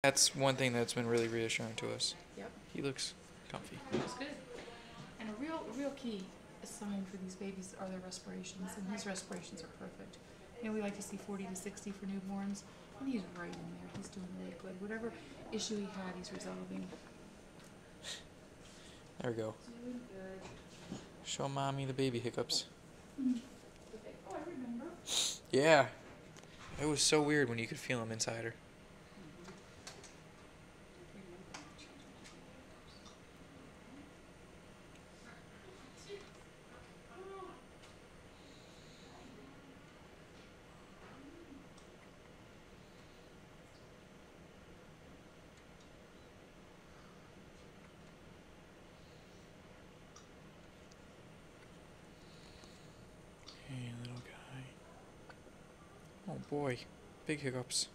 That's one thing that's been really reassuring to us. Yep. He looks comfy. That's good. And a real key sign for these babies are their respirations, and his respirations are perfect. You know, we like to see 40 to 60 for newborns, and he's right in there. He's doing really good. Whatever issue he had, he's resolving. There we go. Doing good. Show mommy the baby hiccups. Oh, I remember. Yeah. It was so weird when you could feel him inside her. Hey, little guy. Oh boy. Big hiccups.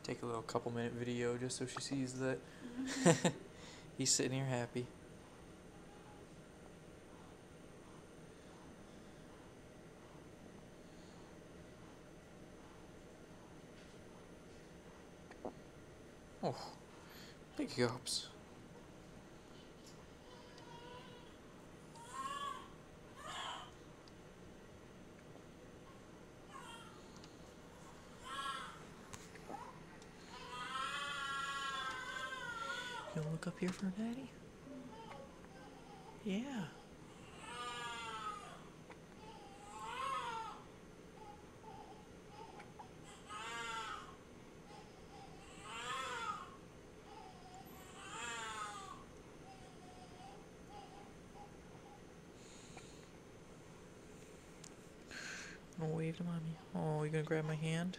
Take a little couple-minute video just so she sees that he's sitting here happy. Oh, big hiccups. You wanna look up here for daddy? Yeah. I'm gonna wave to mommy. Oh, you gonna grab my hand?